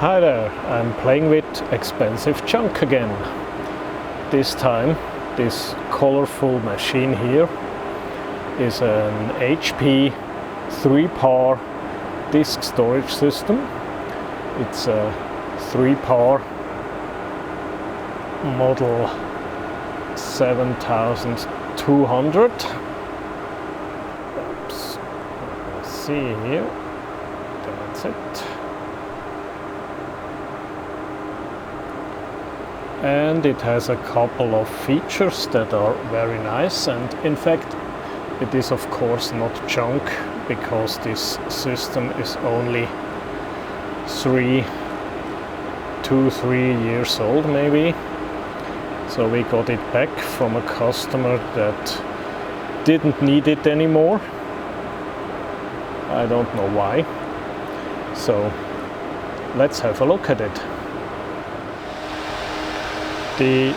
Hi there, I'm playing with expensive junk again. This time this colorful machine here is an HP 3-par disk storage system. It's a 3-par model 7200. Oops. Let's see here. That's it. And it has a couple of features that are very nice, and in fact it is of course not junk, because this system is only 3 years old maybe. So we got it back from a customer that didn't need it anymore. I don't know why. So let's have a look at it. The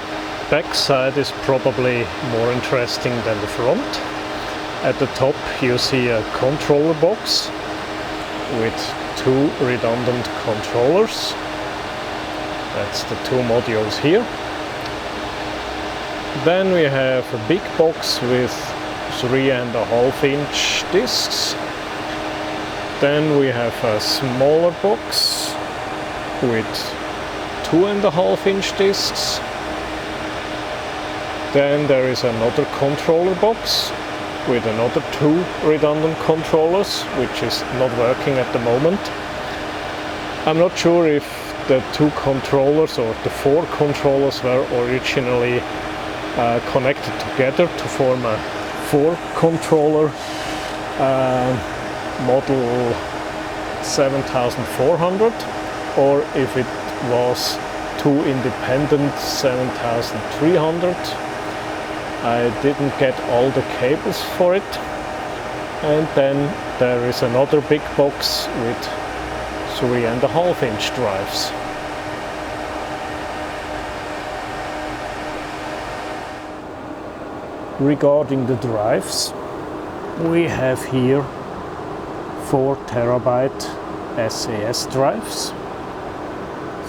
back side is probably more interesting than the front. At the top you see a controller box with 2 redundant controllers. That's the 2 modules here. Then we have a big box with 3.5-inch discs. Then we have a smaller box with 2.5-inch discs. Then there is another controller box with another 2 redundant controllers, which is not working at the moment. I'm not sure if the 2 controllers or the 4 controllers were originally connected together to form a 4 controller model 7400, or if it was 2 independent 7300. I didn't get all the cables for it. And then there is another big box with 3.5-inch drives. Regarding the drives, we have here 4 terabyte SAS drives,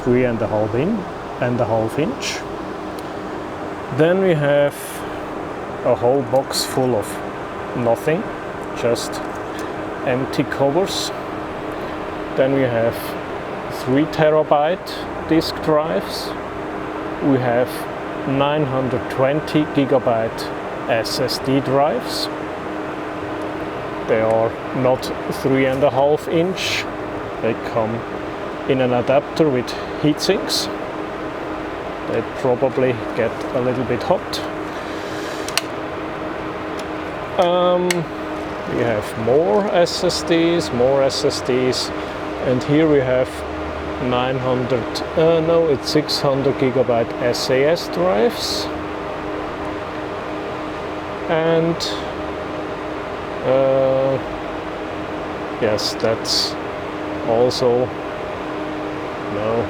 3.5-inch. Then we have a whole box full of nothing, just empty covers. Then we have 3 terabyte disk drives. We have 920 gigabyte SSD drives. They are not 3.5-inch. They come in an adapter with heatsinks. They probably get a little bit hot. We have more SSDs, and here we have 600 gigabyte SAS drives, and yes, that's also, no,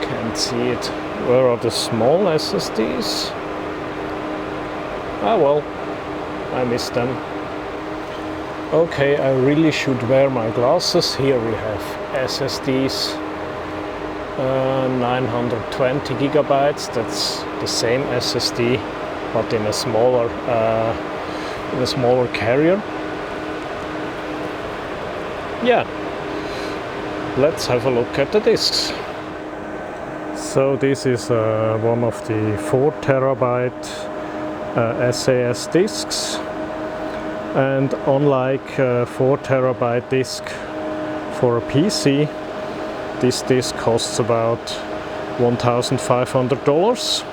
can't see it. Where are the small SSDs? Ah well, I missed them. Okay, I really should wear my glasses. Here we have SSDs, 920 gigabytes. That's the same SSD, but in a smaller carrier. Yeah, let's have a look at the discs. So this is one of the 4 terabyte SAS discs, and unlike a 4 terabyte disk for a PC, this disc costs about $1,500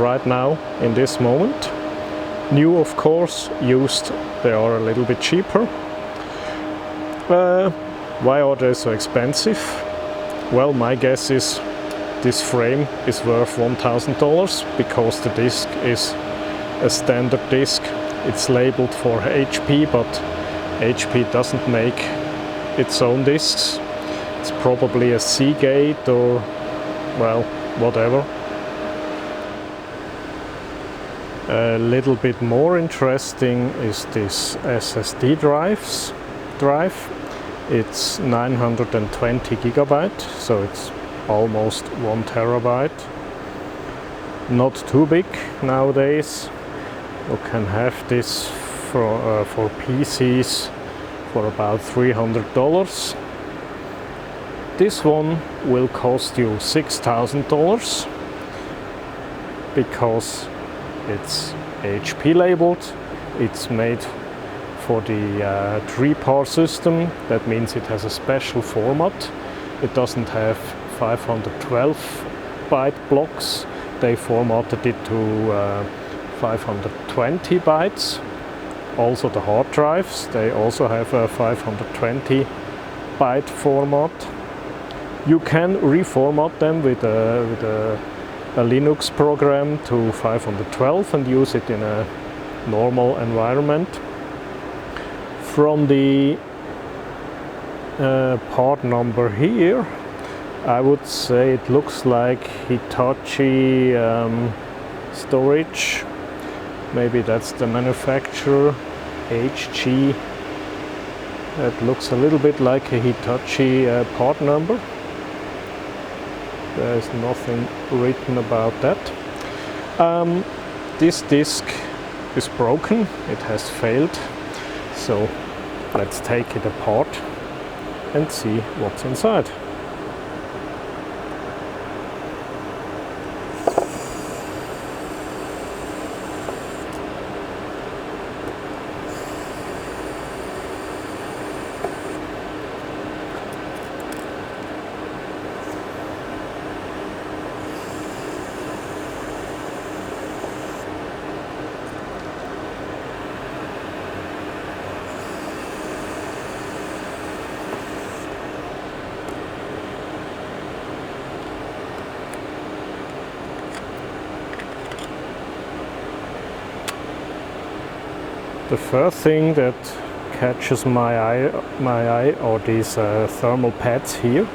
right now in this moment. New, of course. Used, they are a little bit cheaper. Why are they so expensive? Well, my guess is this frame is worth $1,000 because the disc is a standard disc. It's labeled for HP, but HP doesn't make its own discs. It's probably a Seagate or, well, whatever. A little bit more interesting is this SSD drive. It's 920 gigabyte, so it's almost 1 terabyte. Not too big nowadays. You can have this for PCs for about $300. This one will cost you $6,000 because it's HP labeled. It's made for the 3-part system. That means it has a special format. It doesn't have 512 byte blocks. They formatted it to 520 bytes. Also the hard drives, they also have a 520 byte format. You can reformat them with a Linux program to 512 and use it in a normal environment. From the part number here, I would say it looks like Hitachi storage. Maybe that's the manufacturer, HG. That looks a little bit like a Hitachi part number. There's nothing written about that. This disk is broken, it has failed. So let's take it apart and see what's inside. The first thing that catches my eye are these thermal pads here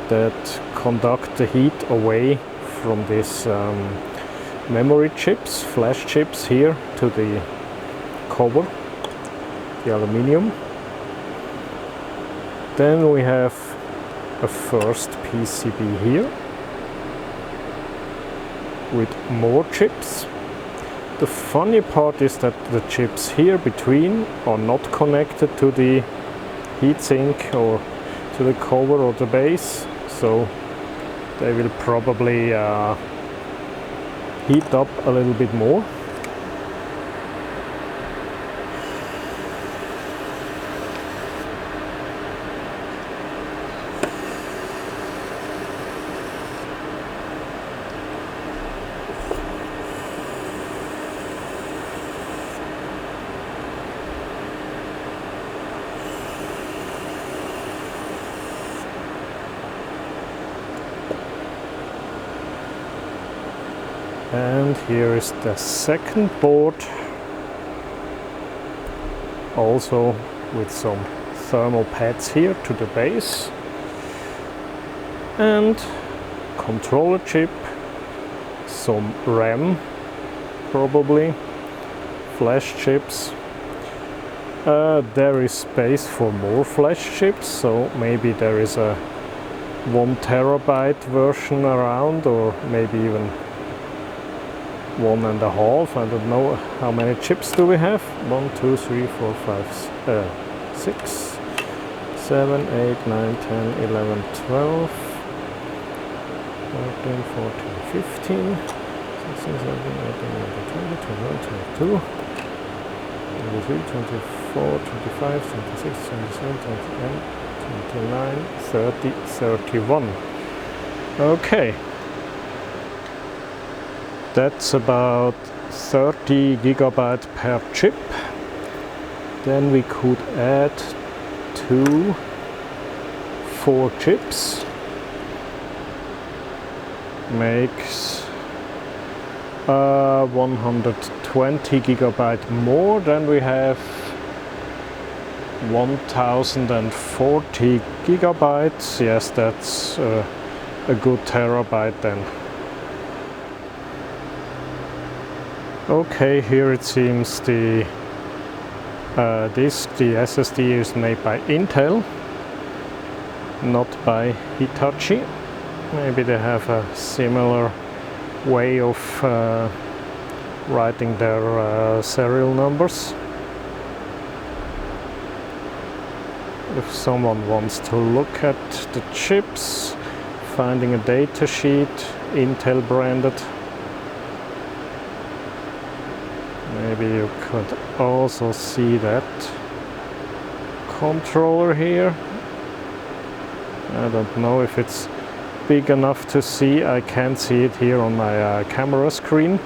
that conduct the heat away from these memory chips, flash chips here to the cover, the aluminium. Then we have a first PCB here with more chips. The funny part is that the chips here between are not connected to the heatsink or to the cover or the base, so they will probably heat up a little bit more. And here is the second board, also with some thermal pads here to the base, and controller chip, some RAM probably, flash chips. There is space for more flash chips, so maybe there is a 1 terabyte version around, or maybe even 1.5. I don't know how many chips do we have. 1, 2, 3, 4, 5, 6, 7, 8, 9, 10, 11, 12, 13, 14, 15, 16, 17, 18, 19, 20, 21, 22, 23, 24, 25, 26, 27, 28, 29, 30, 31. Okay. That's about 30 gigabyte per chip. Then we could add 4 chips. Makes 120 gigabyte more. Then we have 1040 gigabytes. Yes, that's a good terabyte then. Okay, here it seems the disk, the SSD is made by Intel, not by Hitachi. Maybe they have a similar way of writing their serial numbers. If someone wants to look at the chips, finding a data sheet, Intel branded. Maybe you could also see that controller here. I don't know if it's big enough to see. I can't see it here on my camera screen,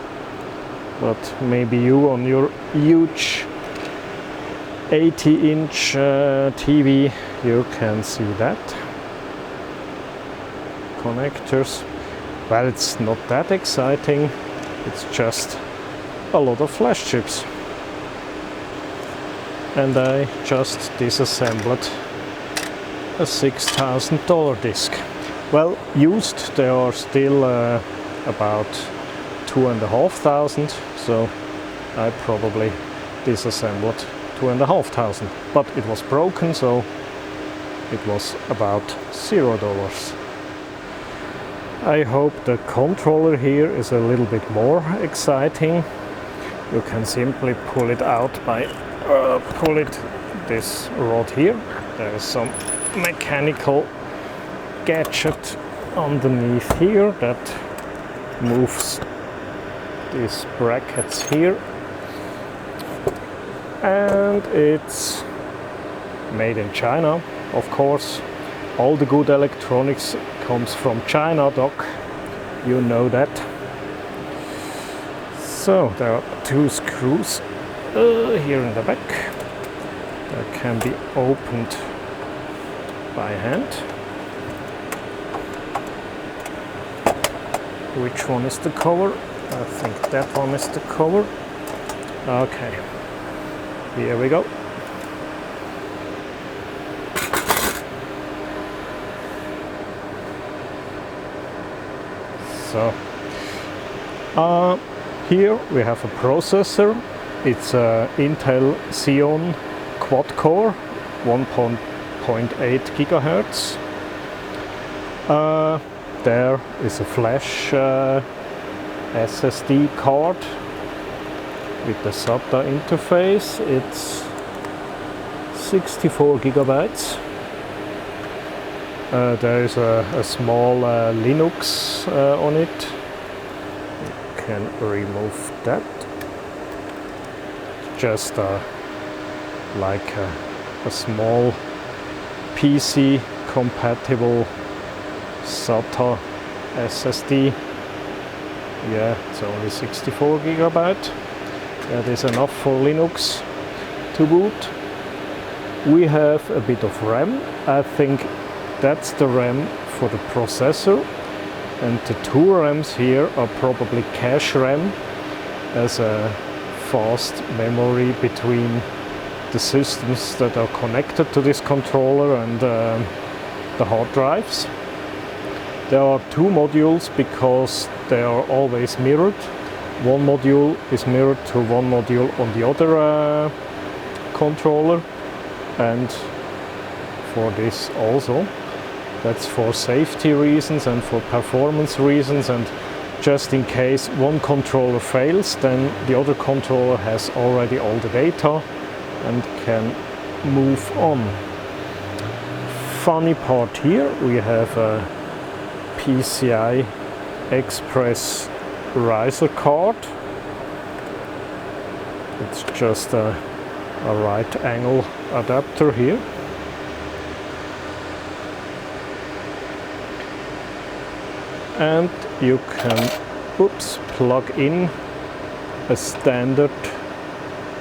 but maybe you on your huge 80-inch TV, you can see that. Connectors, well, it's not that exciting, it's just a lot of flash chips. And I just disassembled a $6,000 disc. Well, used they are still about $2,500, so I probably disassembled $2,500, but it was broken, so it was about $0. I hope the controller here is a little bit more exciting. You can simply pull it out by this rod here. There is some mechanical gadget underneath here that moves these brackets here. And it's made in China, of course. All the good electronics comes from China, doc. You know that. So there are two screws here in the back that can be opened by hand. Which one is the cover? I think that one is the cover. Okay. Here we go. So, here we have a processor. It's a Intel Xeon quad-core, 1.8 gigahertz. There is a flash SSD card with the SATA interface. It's 64 gigabytes. There is a small Linux on it. You can remove that. Just like a small PC compatible SATA SSD. Yeah, it's only 64 gigabyte. That is enough for Linux to boot. We have a bit of RAM. I think that's the RAM for the processor, and the two RAMs here are probably cache RAM as a fast memory between the systems that are connected to this controller and the hard drives. There are two modules because they are always mirrored. One module is mirrored to one module on the other controller, and for this also. That's for safety reasons and for performance reasons, and just in case one controller fails, then the other controller has already all the data and can move on. Funny part here, we have a PCI Express riser card. It's just a right angle adapter here. And you can plug in a standard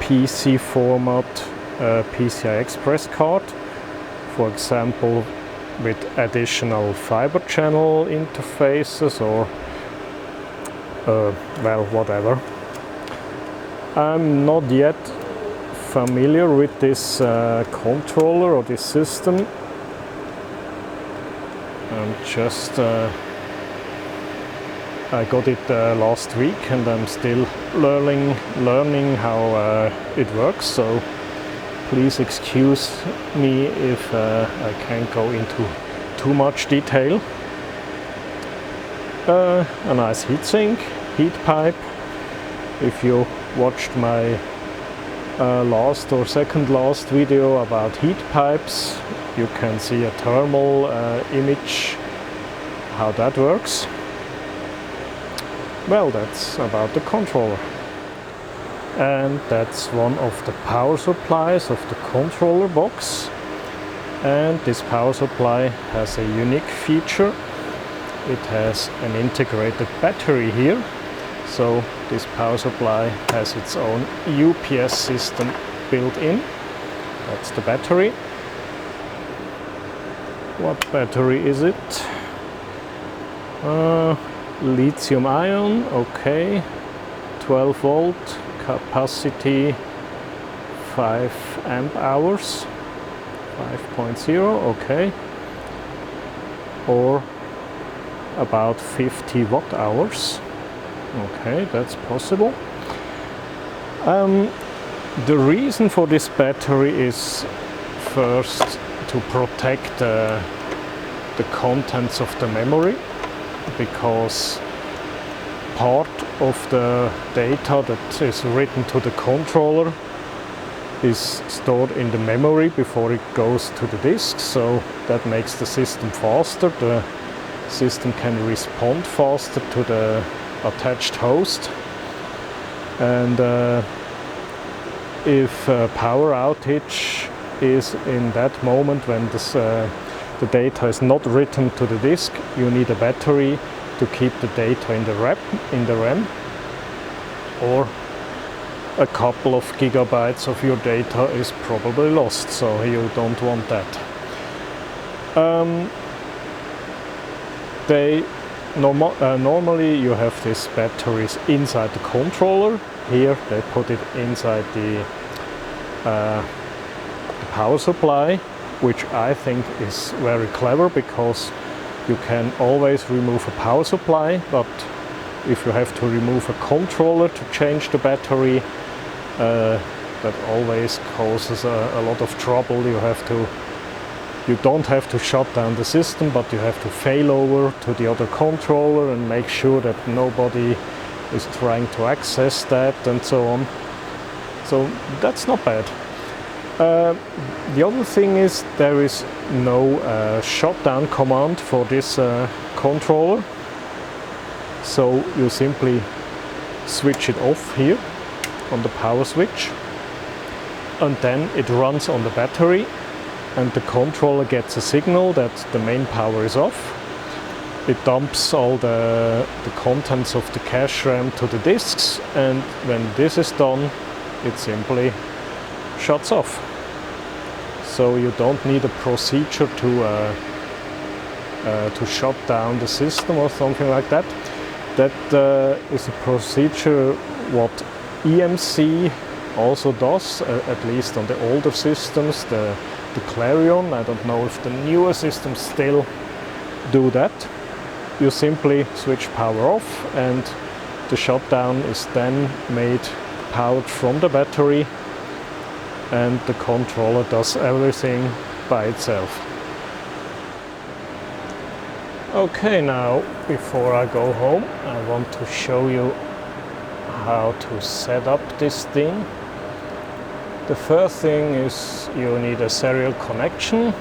PC format PCI Express card, for example with additional fiber channel interfaces or well, whatever. I'm not yet familiar with this controller or this system. I'm just I got it last week and I'm still learning how it works, so Please excuse me if I can't go into too much detail. A nice heatsink, heat pipe. If you watched my last or second last video about heat pipes, you can see a thermal image how that works. Well, that's about the controller. And that's one of the power supplies of the controller box. And this power supply has a unique feature. It has an integrated battery here. So this power supply has its own UPS system built in. That's the battery. What battery is it? Lithium ion, okay. 12 volt, capacity 5 amp hours, 5.0, okay. Or about 50 watt hours. Okay, that's possible. The reason for this battery is first to protect the contents of the memory, because part of the data that is written to the controller is stored in the memory before it goes to the disk, so that makes the system faster. The system can respond faster to the attached host, and if a power outage is in that moment when the data is not written to the disk, you need a battery to keep the data in the RAM, or a couple of gigabytes of your data is probably lost, so you don't want that. Normally you have these batteries inside the controller. Here they put it inside the power supply, which I think is very clever, because you can always remove a power supply, but if you have to remove a controller to change the battery, that always causes a lot of trouble. You don't have to shut down the system, but you have to fail over to the other controller and make sure that nobody is trying to access that and so on. So that's not bad. The other thing is there is no shutdown command for this controller. So you simply switch it off here on the power switch, and then it runs on the battery, and the controller gets a signal that the main power is off. It dumps all the contents of the cache RAM to the disks, and when this is done, it simply shuts off. So you don't need a procedure to shut down the system or something like that. That is a procedure what EMC also does, at least on the older systems, the Clarion. I don't know if the newer systems still do that. You simply switch power off, and the shutdown is then made powered from the battery, and the controller does everything by itself. Okay, now before I go home, I want to show you how to set up this thing. The first thing is you need a serial connection,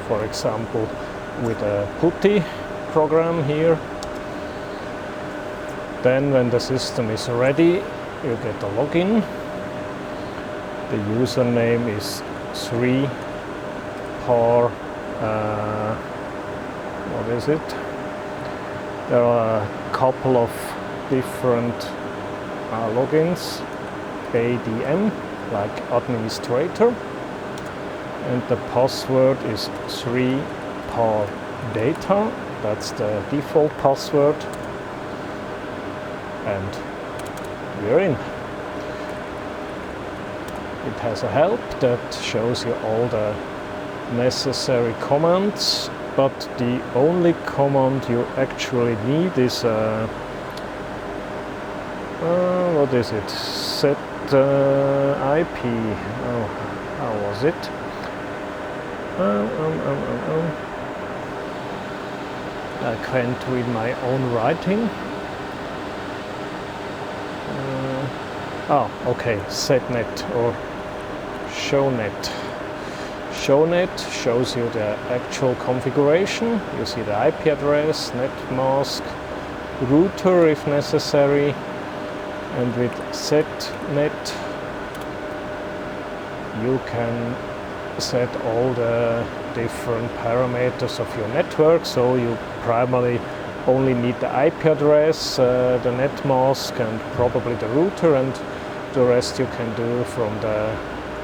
for example with a PuTTY program here. Then when the system is ready, you get a login. The username is 3par, what is it? There are a couple of different logins. ADM, like administrator, and the password is 3par data. That's the default password, and we're in. It has a help that shows you all the necessary commands, but the only command you actually need is what is it? Set IP. Oh, how is it? I can't read my own writing. Okay, setnet or shownet. Shownet shows you the actual configuration. You see the IP address, net mask, router if necessary, and with setnet you can set all the different parameters of your network. So you primarily only need the IP address, the net mask, and probably the router, and the rest you can do from the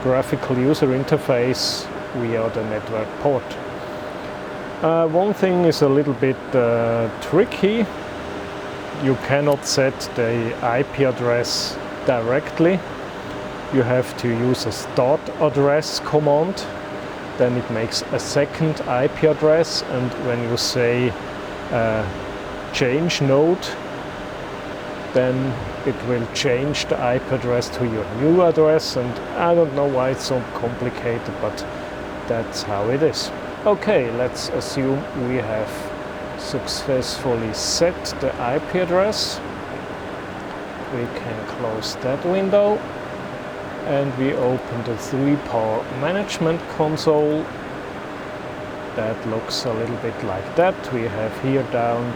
graphical user interface via the network port. One thing is a little bit tricky. You cannot set the IP address directly. You have to use a start address command. Then it makes a second IP address, and when you say change node, then it will change the IP address to your new address, and I don't know why it's so complicated, but that's how it is. Okay, let's assume we have successfully set the IP address. We can close that window and we open the 3PAR management console. That looks a little bit like that. We have here down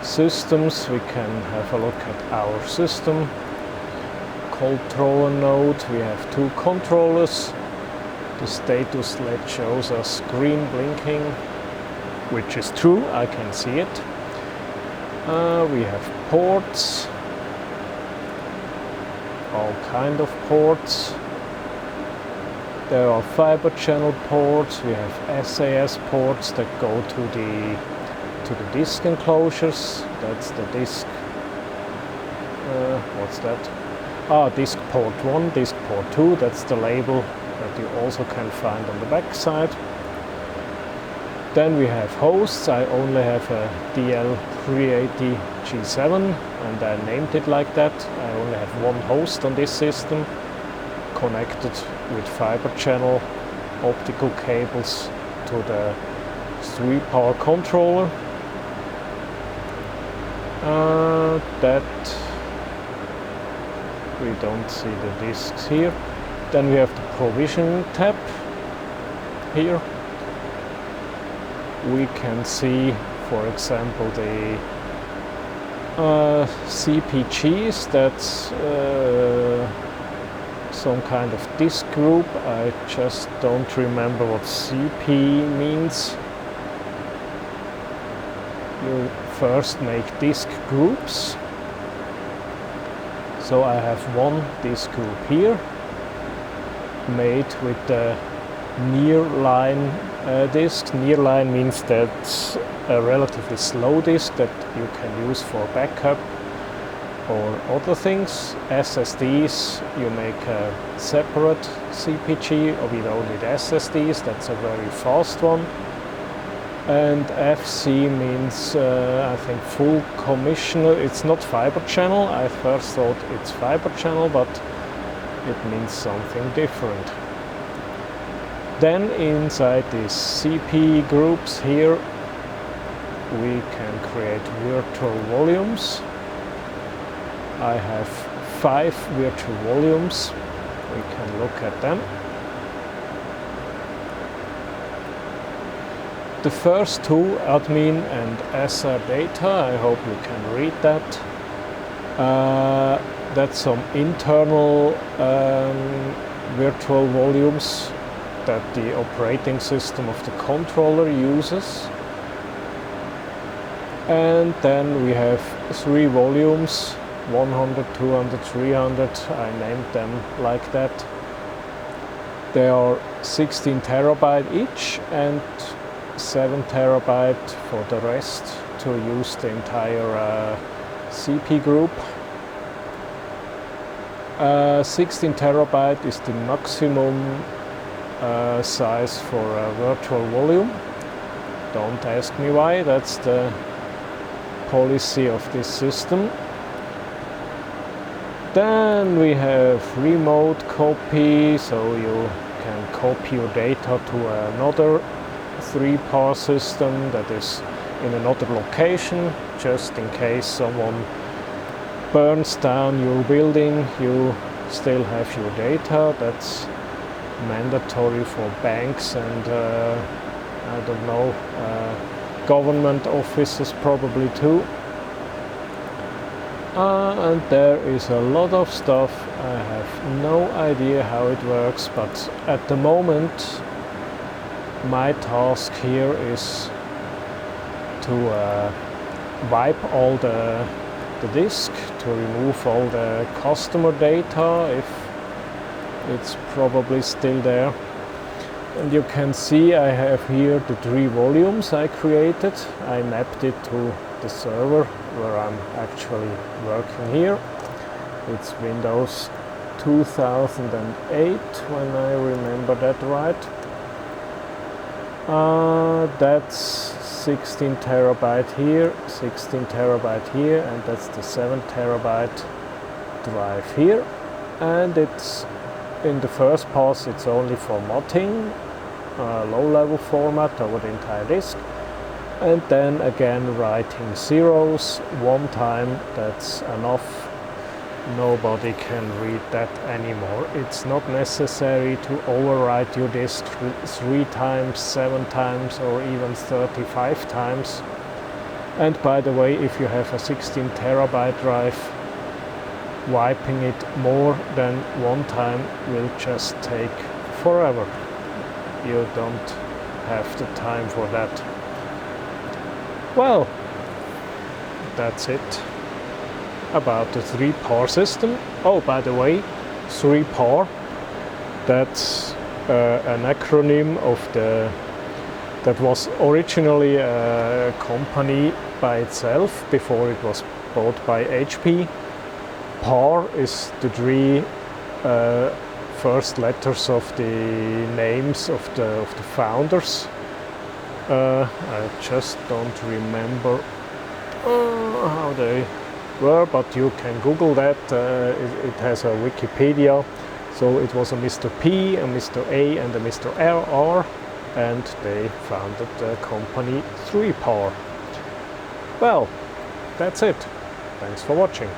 systems. We can have a look at our system. Controller node. We have two controllers. The status LED shows us green blinking, which is true, I can see it. We have ports, all kind of ports. There are fiber channel ports. We have SAS ports that go to the disk enclosures. That's the disk. What's that? Disk port 1, disk port 2. That's the label that you also can find on the back side. Then we have hosts. I only have a DL380 G7 and I named it like that. I only have one host on this system, connected with fiber channel optical cables to the 3PAR controller. That we don't see the disks here. Then we have the provisioning tab here. We can see, for example, the CPGs. That's some kind of disk group. I just don't remember what CP means. You first make disk groups. So I have one disk group here, made with the nearline disks. Nearline means that's a relatively slow disk that you can use for backup or other things. SSDs, you make a separate CPG, or we don't need SSDs, that's a very fast one. And FC means, I think, full commissioner. It's not fiber channel. I first thought it's fiber channel, but it means something different. Then inside these CP groups here, we can create virtual volumes. I have 5 virtual volumes. We can look at them. The first two, admin and SR data, I hope you can read that. That's some internal virtual volumes that the operating system of the controller uses. And then we have 3 volumes, 100, 200, 300, I named them like that. They are 16 terabyte each and 7 terabyte for the rest to use the entire CP group. 16 terabyte is the maximum size for a virtual volume. Don't ask me why, that's the policy of this system. Then we have remote copy, so you can copy your data to another 3-par system that is in another location, just in case someone burns down your building, you still have your data. That's mandatory for banks and I don't know, government offices probably too. And there is a lot of stuff. I have no idea how it works, but at the moment my task here is to wipe all the disk, to remove all the customer data if it's probably still there. And you can see I have here the 3 volumes I created. I mapped it to the server where I'm actually working here. It's Windows 2008 when I remember that right. That's 16 terabyte here, 16 terabyte here, and that's the 7 terabyte drive here. And it's in the first pass it's only formatting, low-level format over the entire disk, and then again writing zeros 1 time. That's enough. Nobody can read that anymore. It's not necessary to overwrite your disk 3 times, 7 times, or even 35 times. And by the way, if you have a 16 terabyte drive, wiping it more than 1 time will just take forever. You don't have the time for that. Well, that's it about the 3-par system. Oh, by the way, 3-par, that's an acronym of that was originally a company by itself before it was bought by HP. Par is the 3 first letters of the names of the founders. I just don't remember how they were, but you can Google that. It has a Wikipedia. So it was a Mr. P, a Mr. A, and a Mr. R, and they founded the company 3-par. Well, that's it. Thanks for watching.